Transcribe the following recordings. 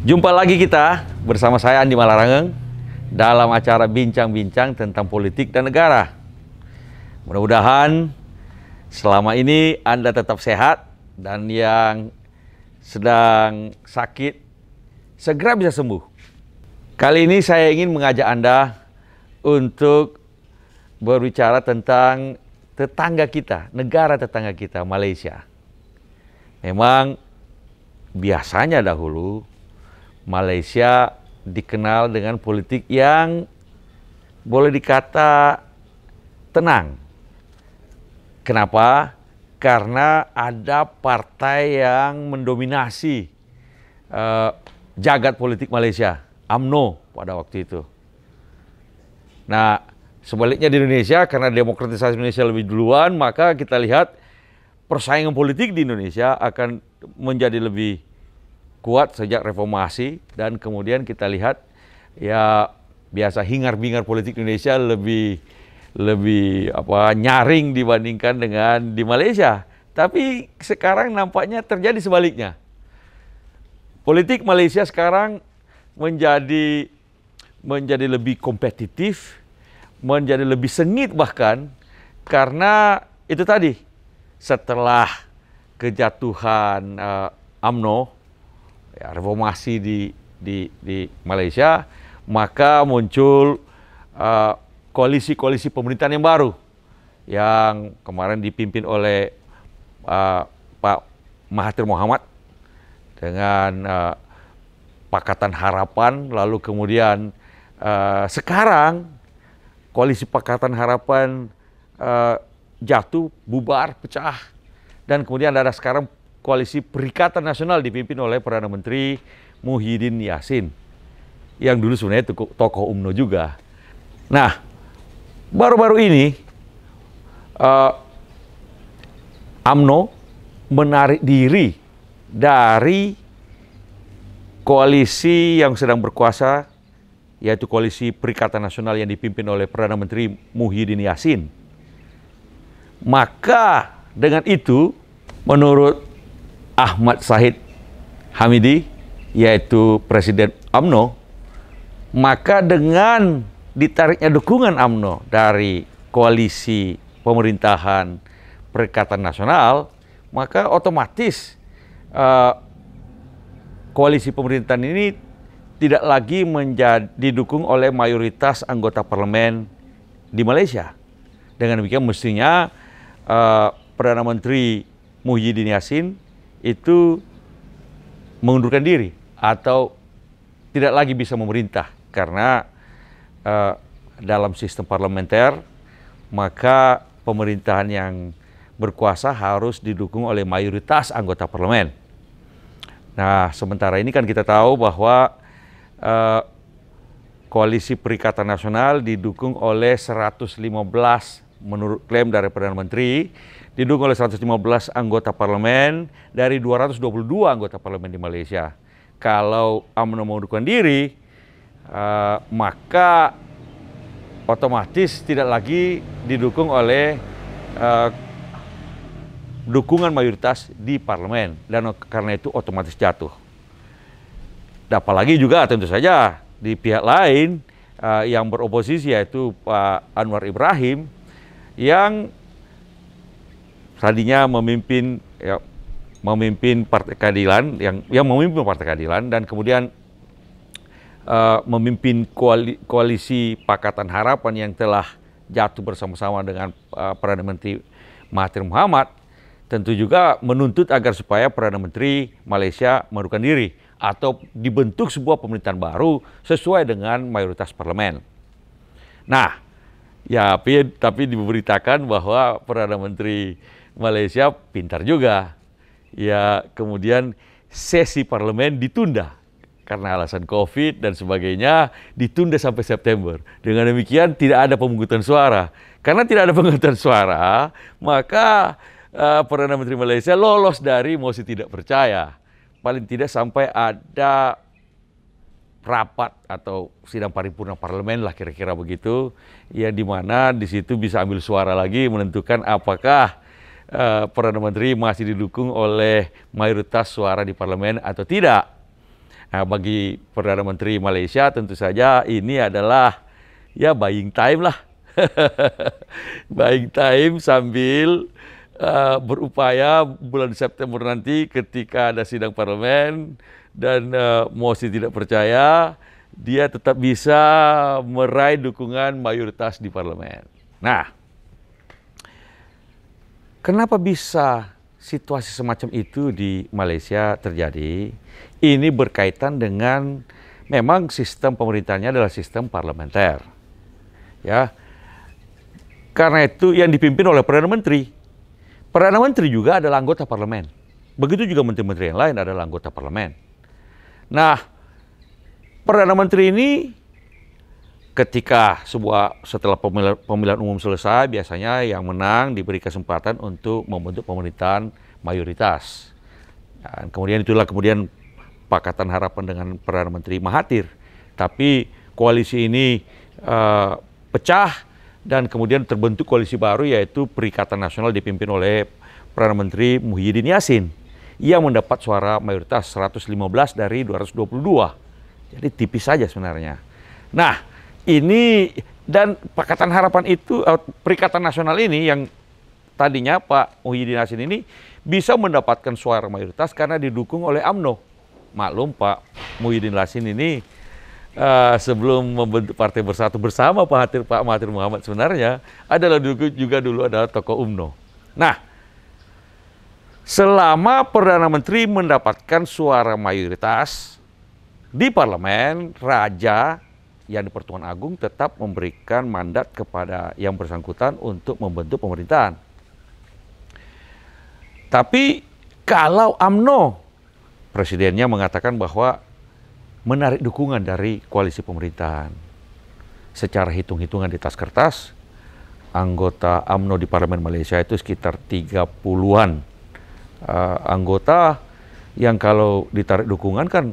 Jumpa lagi kita bersama saya Andi Malarangeng dalam acara bincang-bincang tentang politik dan negara. Mudah-mudahan selama ini Anda tetap sehat dan yang sedang sakit segera bisa sembuh. Kali ini saya ingin mengajak Anda untuk berbicara tentang tetangga kita, negara tetangga kita, Malaysia. Memang biasanya dahulu Malaysia dikenal dengan politik yang boleh dikata tenang. Kenapa? Karena ada partai yang mendominasi jagat politik Malaysia, UMNO pada waktu itu. Nah, sebaliknya di Indonesia, karena demokratisasi Indonesia lebih duluan, maka kita lihat persaingan politik di Indonesia akan menjadi lebih kuat sejak reformasi, dan kemudian kita lihat ya biasa hingar-bingar politik Indonesia lebih nyaring dibandingkan dengan di Malaysia. Tapi sekarang nampaknya terjadi sebaliknya. Politik Malaysia sekarang menjadi lebih kompetitif, menjadi lebih sengit bahkan, karena itu tadi, setelah kejatuhan UMNO, ya, reformasi di Malaysia, maka muncul koalisi-koalisi pemerintahan yang baru yang kemarin dipimpin oleh Pak Mahathir Mohamad dengan Pakatan Harapan, lalu kemudian sekarang koalisi Pakatan Harapan jatuh, bubar, pecah, dan kemudian ada sekarang Koalisi Perikatan Nasional dipimpin oleh Perdana Menteri Muhyiddin Yassin, yang dulu sebenarnya tokoh UMNO juga. Nah, baru-baru ini UMNO menarik diri dari koalisi yang sedang berkuasa, yaitu Koalisi Perikatan Nasional yang dipimpin oleh Perdana Menteri Muhyiddin Yassin. Maka dengan itu, menurut Ahmad Zahid Hamidi, yaitu Presiden UMNO, maka dengan ditariknya dukungan UMNO dari koalisi pemerintahan Perikatan Nasional, maka otomatis koalisi pemerintahan ini tidak lagi didukung oleh mayoritas anggota parlemen di Malaysia. Dengan demikian mestinya Perdana Menteri Muhyiddin Yassin itu mengundurkan diri atau tidak lagi bisa memerintah, karena dalam sistem parlementer maka pemerintahan yang berkuasa harus didukung oleh mayoritas anggota parlemen. Nah, sementara ini kan kita tahu bahwa Koalisi Perikatan Nasional didukung oleh 115, menurut klaim dari Perdana Menteri, didukung oleh 115 anggota parlemen dari 222 anggota parlemen di Malaysia. Kalau UMNO mengundurkan diri, maka otomatis tidak lagi didukung oleh dukungan mayoritas di parlemen, dan karena itu otomatis jatuh. Apalagi juga tentu saja di pihak lain yang beroposisi, yaitu Pak Anwar Ibrahim, yang tadinya memimpin Partai Keadilan, yang memimpin Partai Keadilan, dan kemudian memimpin koalisi Pakatan Harapan yang telah jatuh bersama-sama dengan Perdana Menteri Mahathir Mohamad, tentu juga menuntut agar supaya Perdana Menteri Malaysia mengundurkan diri atau dibentuk sebuah pemerintahan baru sesuai dengan mayoritas parlemen. Nah, ya, tapi diberitakan bahwa Perdana Menteri Malaysia pintar juga. Ya, kemudian sesi parlemen ditunda karena alasan COVID dan sebagainya, ditunda sampai September. Dengan demikian tidak ada pemungutan suara. Karena tidak ada pemungutan suara, maka Perdana Menteri Malaysia lolos dari mosi tidak percaya. Paling tidak sampai ada rapat atau sidang paripurna parlemen lah, kira-kira begitu, ya, di mana di situ bisa ambil suara lagi menentukan apakah Perdana Menteri masih didukung oleh mayoritas suara di parlemen atau tidak. Nah, bagi Perdana Menteri Malaysia tentu saja ini adalah ya buying time lah. Buying time sambil berupaya bulan September nanti ketika ada sidang parlemen dan mosi tidak percaya, dia tetap bisa meraih dukungan mayoritas di parlemen. Nah, kenapa bisa situasi semacam itu di Malaysia terjadi? Ini berkaitan dengan memang sistem pemerintahnya adalah sistem parlementer. Ya. Karena itu yang dipimpin oleh Perdana Menteri. Perdana Menteri juga adalah anggota parlemen. Begitu juga menteri-menteri yang lain adalah anggota parlemen. Nah, Perdana Menteri ini ketika setelah pemilihan umum selesai, biasanya yang menang diberi kesempatan untuk membentuk pemerintahan mayoritas. Dan kemudian itulah Pakatan Harapan dengan Perdana Menteri Mahathir. Tapi koalisi ini pecah dan kemudian terbentuk koalisi baru, yaitu Perikatan Nasional dipimpin oleh Perdana Menteri Muhyiddin Yassin yang mendapat suara mayoritas 115 dari 222. Jadi tipis saja sebenarnya. Nah, ini dan Pakatan Harapan itu, Perikatan Nasional ini yang tadinya Pak Muhyiddin Yassin ini bisa mendapatkan suara mayoritas karena didukung oleh UMNO. Maklum Pak Muhyiddin Yassin ini sebelum membentuk Partai Bersatu Bersama Pak Mahathir Mohamad sebenarnya adalah juga dulu adalah tokoh UMNO. Nah, selama Perdana Menteri mendapatkan suara mayoritas di parlemen, Raja yang di Pertuan Agung tetap memberikan mandat kepada yang bersangkutan untuk membentuk pemerintahan. Tapi kalau UMNO, presidennya mengatakan bahwa menarik dukungan dari koalisi pemerintahan. Secara hitung-hitungan di tas kertas, anggota UMNO di Parlemen Malaysia itu sekitar 30-an anggota yang kalau ditarik dukungan kan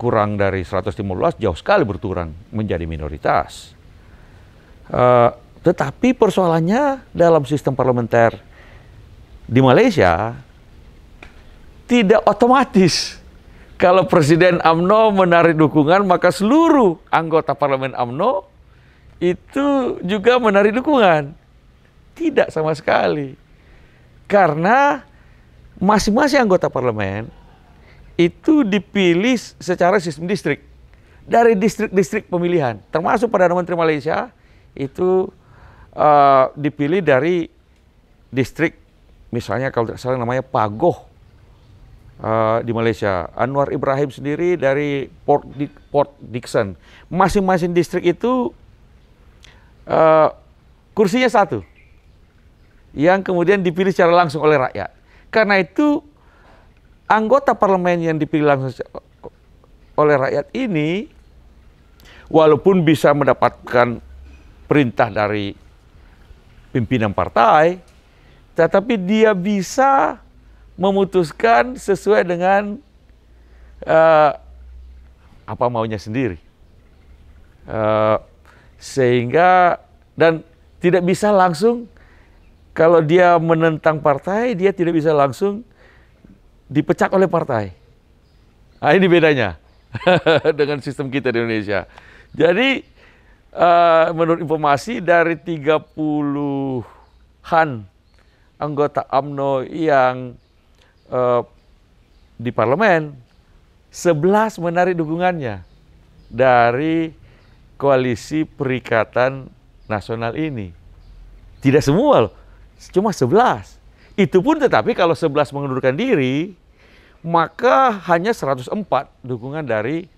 kurang dari 115, jauh sekali berkurang menjadi minoritas. Tetapi persoalannya dalam sistem parlementer di Malaysia tidak otomatis. Kalau Presiden UMNO menarik dukungan, maka seluruh anggota parlemen UMNO itu juga menarik dukungan. Tidak sama sekali. Karena masing-masing anggota parlemen itu dipilih secara sistem distrik. Dari distrik-distrik pemilihan. Termasuk Perdana Menteri Malaysia itu dipilih dari distrik, misalnya kalau tidak salah namanya Pagoh. Di Malaysia, Anwar Ibrahim sendiri dari Port Dickson. Masing-masing distrik itu kursinya satu, yang kemudian dipilih secara langsung oleh rakyat. Karena itu anggota parlemen yang dipilih langsung oleh rakyat ini, walaupun bisa mendapatkan perintah dari pimpinan partai, tetapi dia bisa memutuskan sesuai dengan apa maunya sendiri, sehingga dan tidak bisa langsung, kalau dia menentang partai, dia tidak bisa langsung dipecat oleh partai. Nah, ini bedanya dengan sistem kita di Indonesia. Jadi menurut informasi dari 30-an anggota UMNO yang di parlemen, 11 menarik dukungannya dari koalisi Perikatan Nasional ini. Tidak semua loh, cuma 11. Itu pun tetapi kalau 11 mengundurkan diri, maka hanya 104 dukungan dari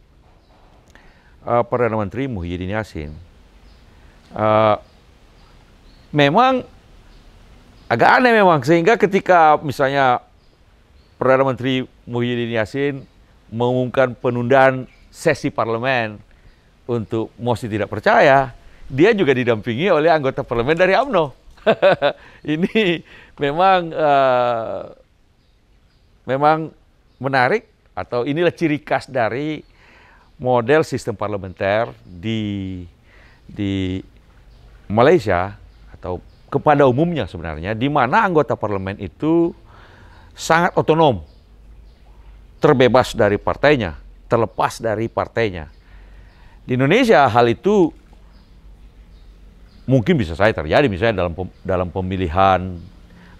Perdana Menteri Muhyiddin Yassin. Memang agak aneh memang, sehingga ketika misalnya Perdana Menteri Muhyiddin Yassin mengumumkan penundaan sesi parlemen untuk mosi tidak percaya, dia juga didampingi oleh anggota parlemen dari UMNO. Ini memang menarik, atau inilah ciri khas dari model sistem parlementer di Malaysia, atau kepada umumnya sebenarnya, di mana anggota parlemen itu sangat otonom, terbebas dari partainya, terlepas dari partainya. Di Indonesia hal itu mungkin bisa saja terjadi, misalnya dalam pemilihan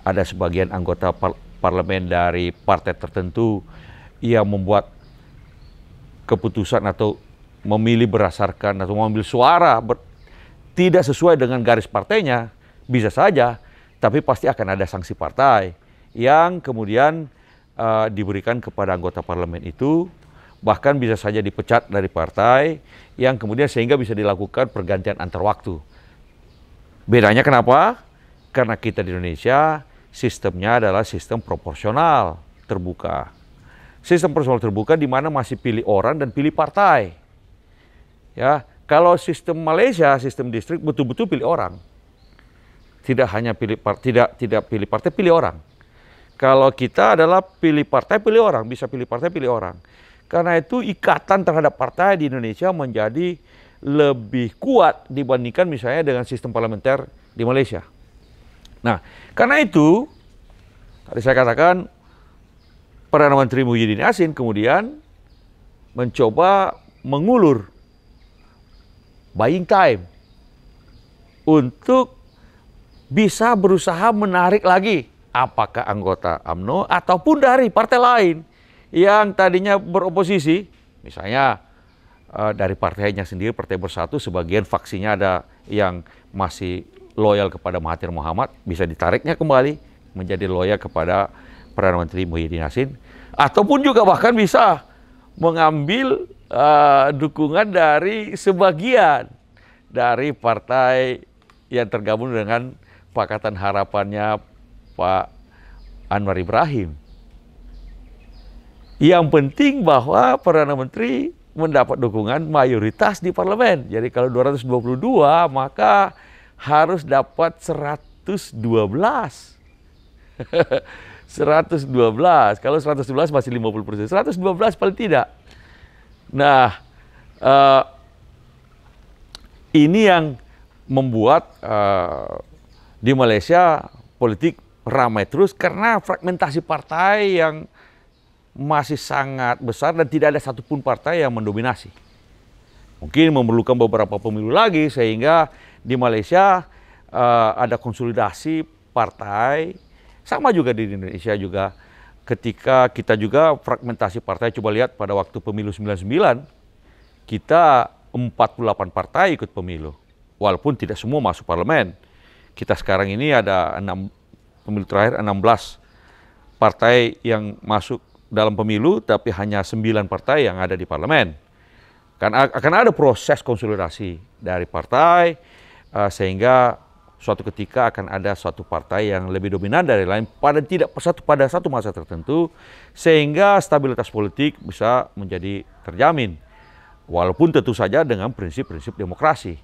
ada sebagian anggota parlemen dari partai tertentu yang membuat keputusan atau memilih berdasarkan atau mengambil suara tidak sesuai dengan garis partainya, bisa saja, tapi pasti akan ada sanksi partai yang kemudian diberikan kepada anggota parlemen itu, bahkan bisa saja dipecat dari partai, yang kemudian sehingga bisa dilakukan pergantian antar waktu. Bedanya kenapa? Karena kita di Indonesia sistemnya adalah sistem proporsional terbuka. Sistem proporsional terbuka di mana masih pilih orang dan pilih partai. Ya, kalau sistem Malaysia, sistem distrik betul-betul pilih orang. Tidak hanya tidak pilih partai, pilih orang. Kalau kita adalah pilih partai, pilih orang, bisa pilih partai, pilih orang. Karena itu ikatan terhadap partai di Indonesia menjadi lebih kuat dibandingkan misalnya dengan sistem parlementer di Malaysia. Nah, karena itu, tadi saya katakan, Perdana Menteri Muhyiddin Yassin kemudian mencoba mengulur buying time untuk bisa berusaha menarik lagi apakah anggota UMNO ataupun dari partai lain yang tadinya beroposisi, misalnya dari partainya sendiri, Partai Bersatu, sebagian faksinya ada yang masih loyal kepada Mahathir Mohamad, bisa ditariknya kembali menjadi loyal kepada Perdana Menteri Muhyiddin Yassin, ataupun juga bahkan bisa mengambil dukungan dari sebagian dari partai yang tergabung dengan Pakatan Harapannya Pak Anwar Ibrahim. Yang penting bahwa Perdana Menteri mendapat dukungan mayoritas di parlemen. Jadi kalau 222 maka harus dapat 112. 112. Kalau 112 masih 50%. 112 paling tidak. Nah, ini yang membuat di Malaysia politik ramai terus karena fragmentasi partai yang masih sangat besar dan tidak ada satupun partai yang mendominasi. Mungkin memerlukan beberapa pemilu lagi sehingga di Malaysia ada konsolidasi partai. Sama juga di Indonesia juga, ketika kita juga fragmentasi partai. Coba lihat pada waktu pemilu 99, kita 48 partai ikut pemilu. Walaupun tidak semua masuk parlemen. Kita sekarang ini ada pemilu terakhir 16 partai yang masuk dalam pemilu, tapi hanya 9 partai yang ada di parlemen. Karena akan ada proses konsolidasi dari partai, sehingga suatu ketika akan ada suatu partai yang lebih dominan dari lain pada satu masa tertentu, sehingga stabilitas politik bisa menjadi terjamin. Walaupun tentu saja dengan prinsip-prinsip demokrasi.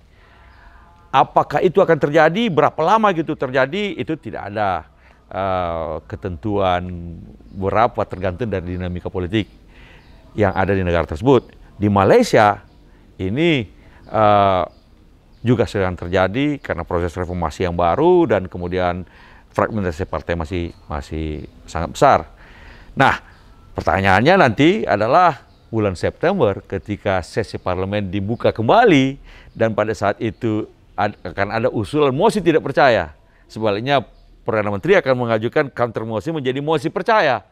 Apakah itu akan terjadi, berapa lama gitu terjadi, itu tidak ada ketentuan berapa, tergantung dari dinamika politik yang ada di negara tersebut. Di Malaysia ini juga sedang terjadi karena proses reformasi yang baru dan kemudian fragmentasi partai masih sangat besar. Nah, pertanyaannya nanti adalah bulan September ketika sesi parlemen dibuka kembali dan pada saat itu akan ada usulan mosi tidak percaya. Sebaliknya Perdana Menteri akan mengajukan counter mosi menjadi mosi percaya.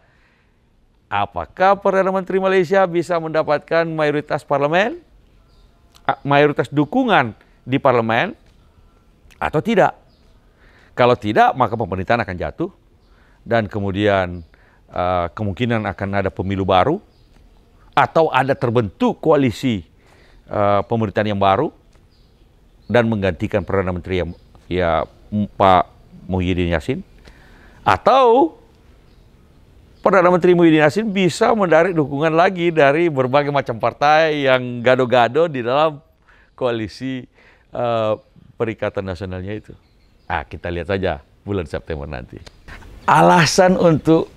Apakah Perdana Menteri Malaysia bisa mendapatkan mayoritas parlemen, mayoritas dukungan di parlemen atau tidak? Kalau tidak, maka pemerintahan akan jatuh dan kemudian kemungkinan akan ada pemilu baru atau ada terbentuk koalisi pemerintahan yang baru dan menggantikan Perdana Menteri yang Pak Muhyiddin Yassin, atau Perdana Menteri Muhyiddin Yassin bisa menarik dukungan lagi dari berbagai macam partai yang gado-gado di dalam koalisi Perikatan Nasionalnya itu. Kita lihat saja bulan September nanti. Alasan untuk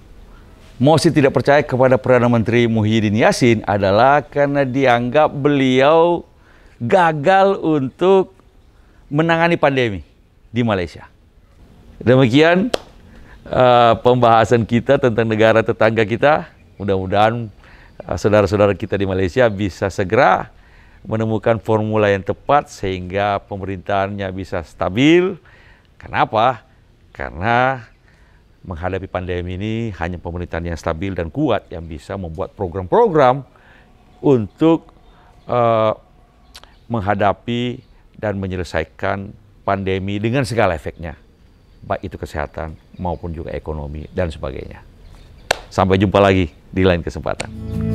mosi tidak percaya kepada Perdana Menteri Muhyiddin Yassin adalah karena dianggap beliau gagal untuk menangani pandemi di Malaysia. Demikian pembahasan kita tentang negara tetangga kita. Mudah-mudahan saudara-saudara kita di Malaysia bisa segera menemukan formula yang tepat sehingga pemerintahannya bisa stabil. Kenapa? Karena menghadapi pandemi ini hanya pemerintahan yang stabil dan kuat yang bisa membuat program-program untuk menghadapi dan menyelesaikan pandemi dengan segala efeknya, baik itu kesehatan maupun juga ekonomi dan sebagainya. Sampai jumpa lagi di lain kesempatan.